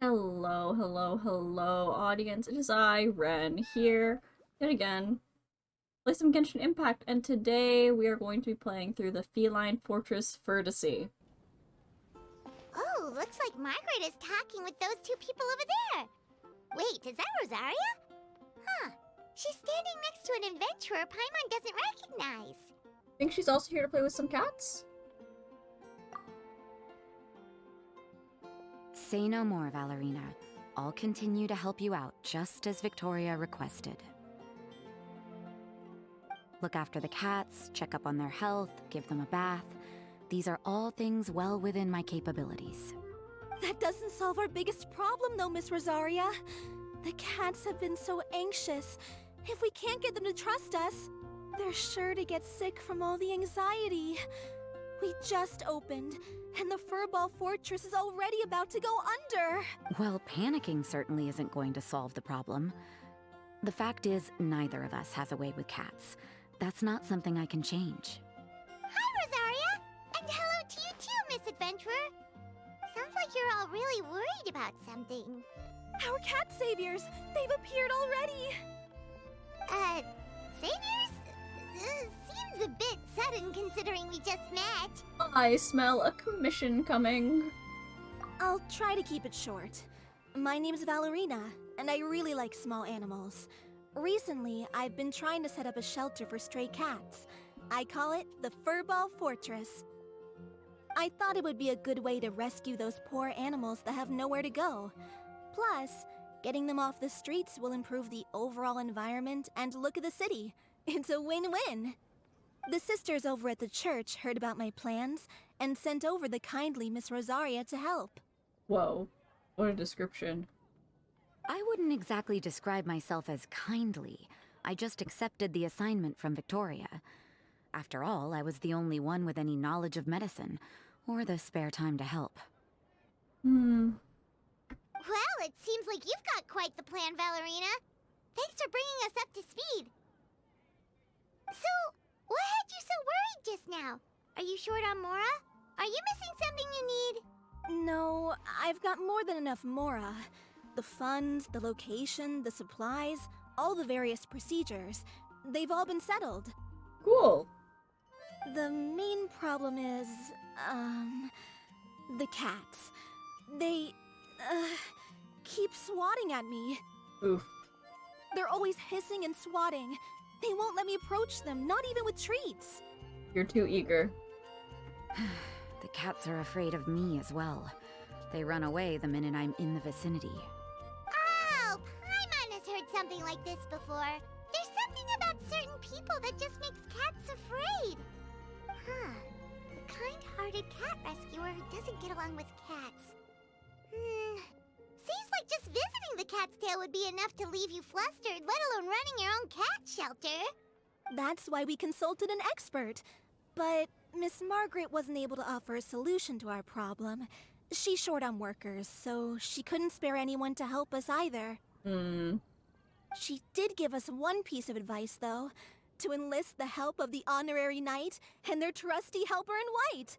Hello, hello, hello, audience. It is I, Ren, here yet again. Play some Genshin Impact, and today we are going to be playing through the Feline Fortress Furrdyssey. Oh, looks like Margaret is talking with those two people over there. Wait, is that Rosaria? Huh. She's standing next to an adventurer Paimon doesn't recognize. Think she's also here to play with some cats? Say no more, Valerina. I'll continue to help you out, just as Victoria requested. Look after the cats, check up on their health, give them a bath. These are all things well within my capabilities. That doesn't solve our biggest problem, though, Miss Rosaria. The cats have been so anxious. If we can't get them to trust us, they're sure to get sick from all the anxiety. We just opened, and the Furball Fortress is already about to go under. Well, panicking certainly isn't going to solve the problem. The fact is, neither of us has a way with cats. That's not something I can change. Hi, Rosaria! And hello to you too, Miss Adventurer. Sounds like you're all really worried about something. Our cat saviors! They've appeared already! Saviors? Seems a bit sudden considering we just met. I smell a commission coming. I'll try to keep it short. My name's Valerina, and I really like small animals. Recently, I've been trying to set up a shelter for stray cats. I call it the Furball Fortress. I thought it would be a good way to rescue those poor animals that have nowhere to go. Plus, getting them off the streets will improve the overall environment and look of the city. It's a win-win. The sisters over at the church heard about my plans and sent over the kindly Miss Rosaria to help. Whoa, what a description. I wouldn't exactly describe myself as kindly. I just accepted the assignment from Victoria. After all, I was the only one with any knowledge of medicine, or the spare time to help. Well, it seems like you've got quite the plan, Valerina. Thanks for bringing us up to speed. So, what had you so worried just now? Are you short on Mora? Are you missing something you need? No, I've got more than enough Mora. The funds, the location, the supplies, all the various procedures. They've all been settled. Cool. The main problem is, the cats. They, keep swatting at me. Oof. They're always hissing and swatting. They won't let me approach them, not even with treats. You're too eager. The cats are afraid of me as well. They run away the minute I'm in the vicinity. Oh, Paimon has heard something like this before. There's something about certain people that just makes cats afraid. Huh. A kind-hearted cat rescuer who doesn't get along with cats. Seems like just visiting the cat's tail would be enough to leave you flustered, let alone running your own cat shelter. That's why we consulted an expert. But Miss Margaret wasn't able to offer a solution to our problem. She's short on workers, so she couldn't spare anyone to help us either. She did give us one piece of advice, though. To enlist the help of the Honorary Knight and their trusty helper in white.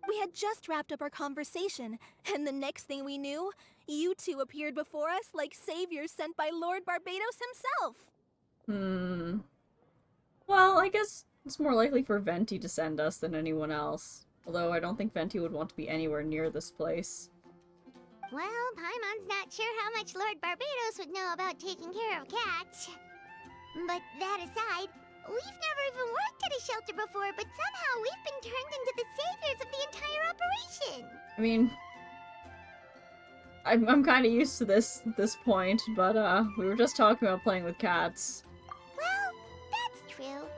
We had just wrapped up our conversation, and the next thing we knew, you two appeared before us like saviors sent by Lord Barbados himself. Well, I guess it's more likely for Venti to send us than anyone else. Although I don't think Venti would want to be anywhere near this place. Well, Paimon's not sure how much Lord Barbados would know about taking care of cats. But that aside, we've never even worked at a shelter before, but somehow we've been turned into the saviors of the entire operation. I mean, I'm kind of used to this at this point, but we were just talking about playing with cats. Well, that's true.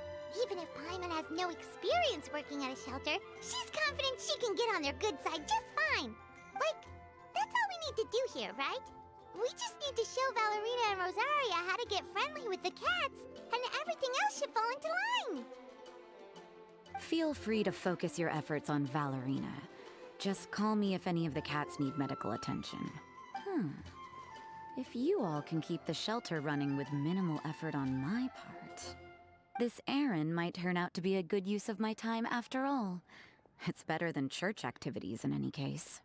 Even if Paimon has no experience working at a shelter, she's confident she can get on their good side just fine. Like, that's all we need to do here, right? We just need to show Valerina and Rosaria how to get friendly with the cats, and everything else should fall into line. Feel free to focus your efforts on Valerina. Just call me if any of the cats need medical attention. If you all can keep the shelter running with minimal effort on my part, this errand might turn out to be a good use of my time after all. It's better than church activities in any case.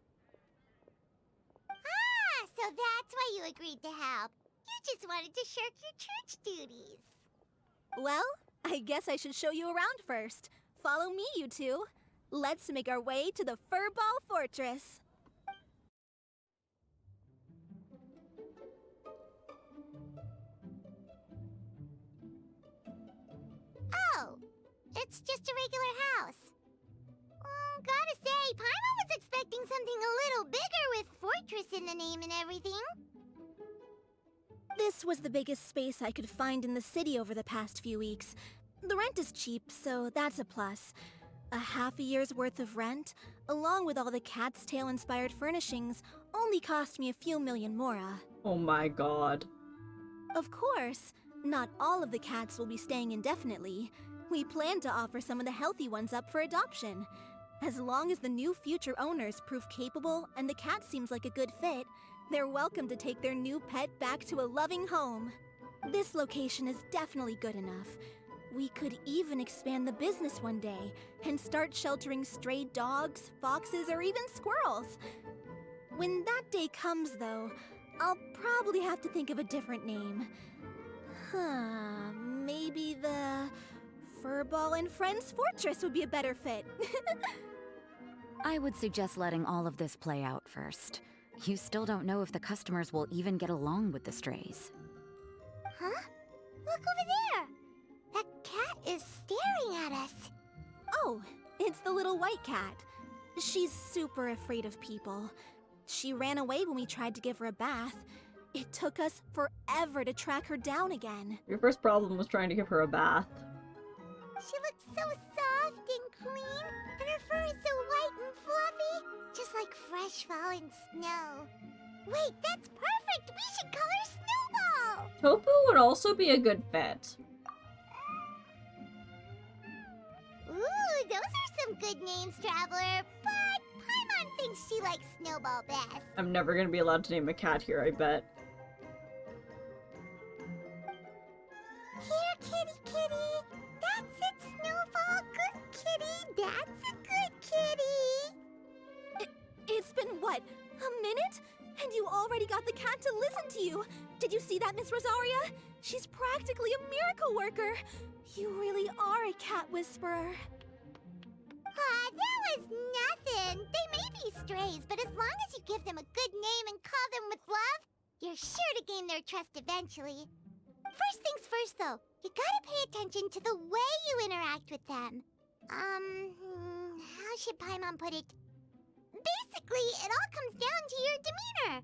Ah, So that's why you agreed to help. You just wanted to shirk your church duties. Well, I guess I should show you around first. Follow me, you two. Let's make our way to the Furball Fortress. Oh, it's just a regular house. Gotta say, Paimon was expecting something a little bigger with Fortress in the name and everything. This was the biggest space I could find in the city over the past few weeks. The rent is cheap, so that's a plus. A half a year's worth of rent, along with all the Cat's Tail-inspired furnishings, only cost me a few million mora. Oh my god. Of course, not all of the cats will be staying indefinitely. We plan to offer some of the healthy ones up for adoption. As long as the new future owners prove capable and the cat seems like a good fit, they're welcome to take their new pet back to a loving home. This location is definitely good enough. We could even expand the business one day and start sheltering stray dogs, foxes, or even squirrels. When that day comes, though, I'll probably have to think of a different name. Maybe the Furball and Friends Fortress would be a better fit. I would suggest letting all of this play out first. You still don't know if the customers will even get along with the strays. Huh? Look over there! That cat is staring at us. Oh, it's the little white cat. She's super afraid of people. She ran away when we tried to give her a bath. It took us forever to track her down again. Your first problem was trying to give her a bath. She looks so soft and clean, and her fur is so white and fluffy, just like fresh fallen snow. Wait, that's perfect! We should call her Snowball! Tofu would also be a good fit. Ooh, those are some good names, Traveler, but Paimon thinks she likes Snowball best. I'm never gonna be allowed to name a cat here, I bet. Here, kitty, kitty! That's it, Snowball! Good kitty! That's a good kitty! It's been, what, a minute? And you already got the cat to listen to you! Did you see that, Miss Rosaria? She's practically a miracle worker! You really are a cat whisperer. That was nothing! They may be strays, but as long as you give them a good name and call them with love, you're sure to gain their trust eventually. First things first, though, you gotta pay attention to the way you interact with them. How should Paimon put it? Basically, it all comes down to your demeanor.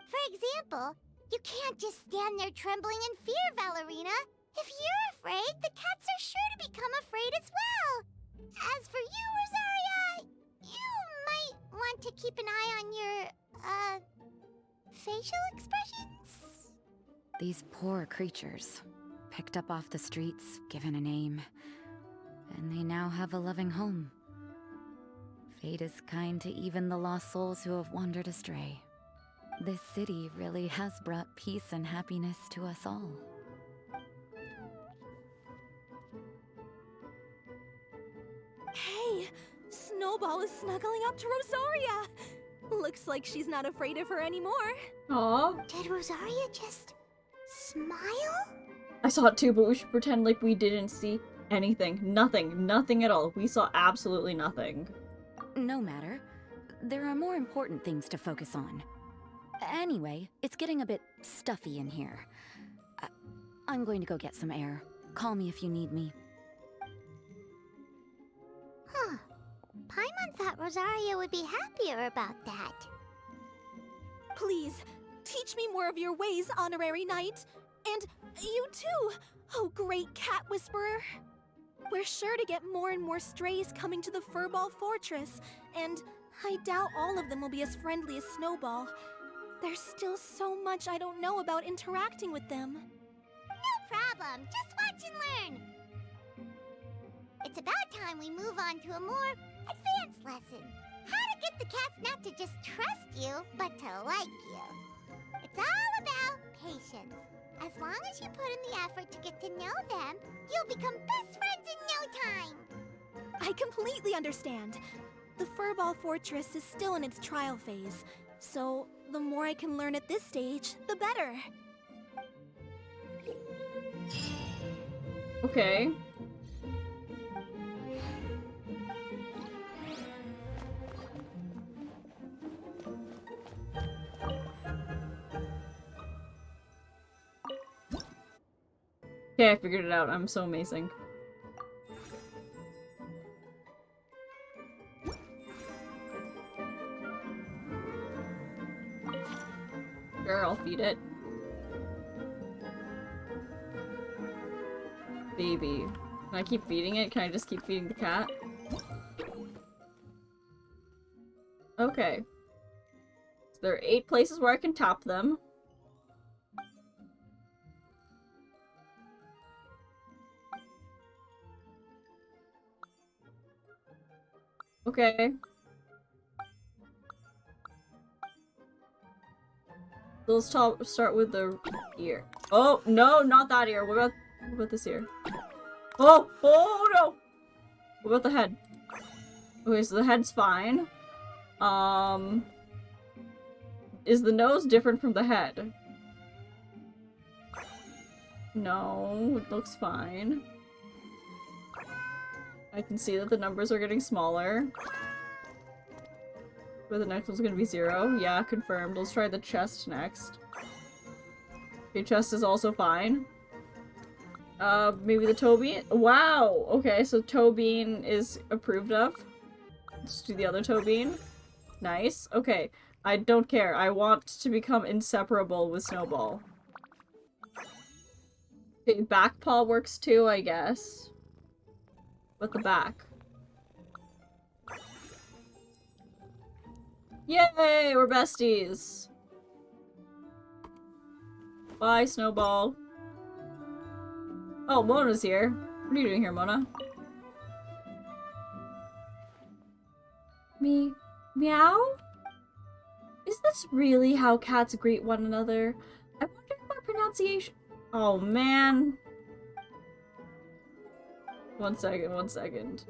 For example, you can't just stand there trembling in fear, Valerina. If you're afraid, the cats are sure to become afraid as well. As for you, Rosaria, you might want to keep an eye on your, facial expressions. These poor creatures, picked up off the streets, given a name, and they now have a loving home. Fate is kind to even the lost souls who have wandered astray. This city really has brought peace and happiness to us all. Hey, Snowball is snuggling up to Rosaria. Looks like she's not afraid of her anymore. Aww. Did Rosaria just smile? I saw it too, but we should pretend like we didn't see anything. Nothing at all. We saw absolutely nothing. No matter. There are more important things to focus on. Anyway, it's getting a bit stuffy in here. I'm going to go get some air. Call me if you need me. Huh. Paimon thought Rosaria would be happier about that. Please, teach me more of your ways, Honorary Knight. And you too, oh great cat whisperer. We're sure to get more and more strays coming to the Furball Fortress, and I doubt all of them will be as friendly as Snowball. There's still so much I don't know about interacting with them. No problem. Just watch and learn. It's about time we move on to a more advanced lesson. How to get the cats not to just trust you, but to like you. It's all about patience. As long as you put in the effort to get to know them, you'll become best friends in no time. I completely understand. The Furball Fortress is still in its trial phase. So, the more I can learn at this stage, the better. Okay. Okay, I figured it out. I'm so amazing. Sure, I'll feed it. Baby. Can I keep feeding it? Can I just keep feeding the cat? Okay. So there are 8 places where I can tap them. Okay. So let's start with the ear. Oh, no, not that ear. What about this ear? Oh, oh no! What about the head? Okay, so the head's fine. Is the nose different from the head? No, it looks fine. I can see that the numbers are getting smaller. But the next one's gonna be 0. Yeah, confirmed. Let's try the chest next. Okay, chest is also fine. Maybe the toe bean? Wow! Okay, so toe bean is approved of. Let's do the other toe bean. Nice. Okay, I don't care. I want to become inseparable with Snowball. Okay, back paw works too, I guess. But the back. Yay! We're besties! Bye, Snowball. Oh, Mona's here. What are you doing here, Mona? Meow? Is this really how cats greet one another? I wonder if our pronunciation— Oh, man. One second.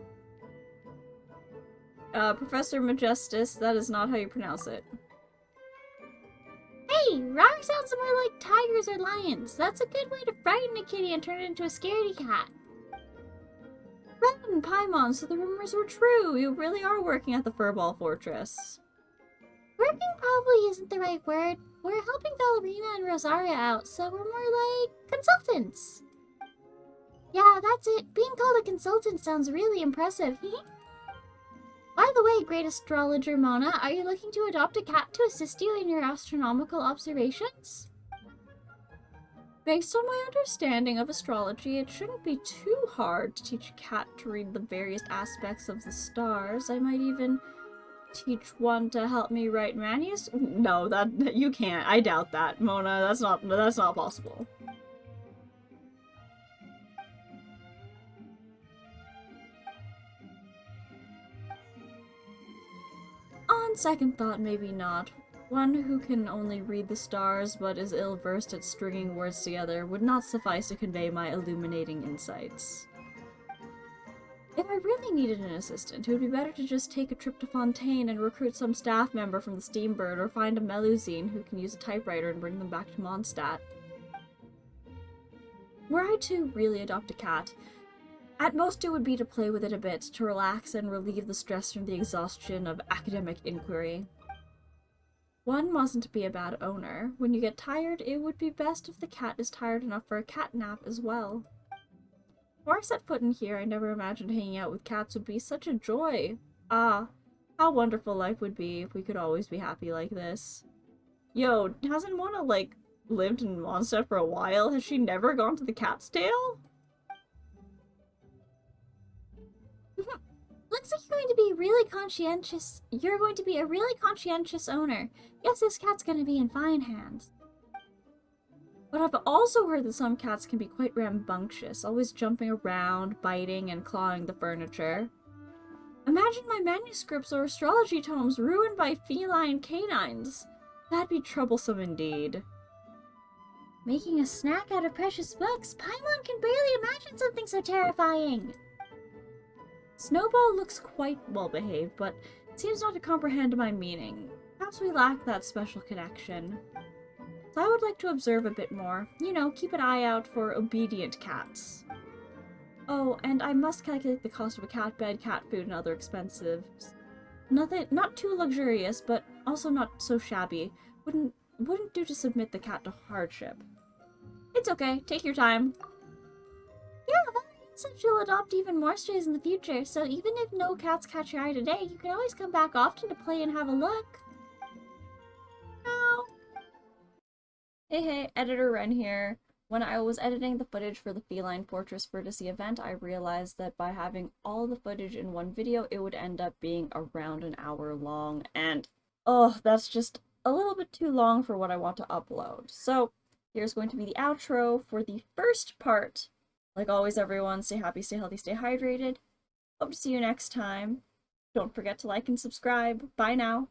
Professor Majestus, that is not how you pronounce it. Hey, roar sounds more like tigers or lions. That's a good way to frighten a kitty and turn it into a scaredy cat. Ren, Paimon, so the rumors were true. You really are working at the Furball Fortress. Working probably isn't the right word. We're helping Valerina and Rosaria out, so we're more like consultants. Yeah, that's it. Being called a consultant sounds really impressive. By the way, great astrologer Mona, are you looking to adopt a cat to assist you in your astronomical observations? Based on my understanding of astrology, it shouldn't be too hard to teach a cat to read the various aspects of the stars. I might even teach one to help me write manuscripts. No, that you can't. I doubt that, Mona. That's not possible. On second thought, maybe not. One who can only read the stars but is ill-versed at stringing words together would not suffice to convey my illuminating insights. If I really needed an assistant, it would be better to just take a trip to Fontaine and recruit some staff member from the Steambird, or find a Melusine who can use a typewriter and bring them back to Mondstadt. Were I to really adopt a cat, at most it would be to play with it a bit, to relax and relieve the stress from the exhaustion of academic inquiry. One mustn't be a bad owner. When you get tired, it would be best if the cat is tired enough for a cat nap as well. Before I set foot in here, I never imagined hanging out with cats would be such a joy. Ah, how wonderful life would be if we could always be happy like this. Yo, hasn't Mona, like, lived in Mondstadt for a while? Has she never gone to the Cat's Tail? Looks like you're going to be really conscientious. You're going to be a really conscientious owner. Yes, this cat's going to be in fine hands. But I've also heard that some cats can be quite rambunctious, always jumping around, biting, and clawing the furniture. Imagine my manuscripts or astrology tomes ruined by feline canines. That'd be troublesome indeed. Making a snack out of precious books? Paimon can barely imagine something so terrifying. Snowball looks quite well behaved, but seems not to comprehend my meaning. How perhaps we lack that special connection. So I would like to observe a bit more. You know, keep an eye out for obedient cats. Oh, and I must calculate the cost of a cat bed, cat food, and other expenses. Not too luxurious, but also not so shabby. Wouldn't do to submit the cat to hardship. It's okay, take your time. Yeah, Valerie said she'll adopt even more strays in the future, so even if no cats catch your eye today, you can always come back often to play and have a look. No. Hey, Editor Ren here. When I was editing the footage for the Feline Fortress Furrdyssey event, I realized that by having all the footage in one video, it would end up being around an hour long, and oh, that's just a little bit too long for what I want to upload. So here's going to be the outro for the first part. Like always, everyone, stay happy, stay healthy, stay hydrated. Hope to see you next time. Don't forget to like and subscribe. Bye now.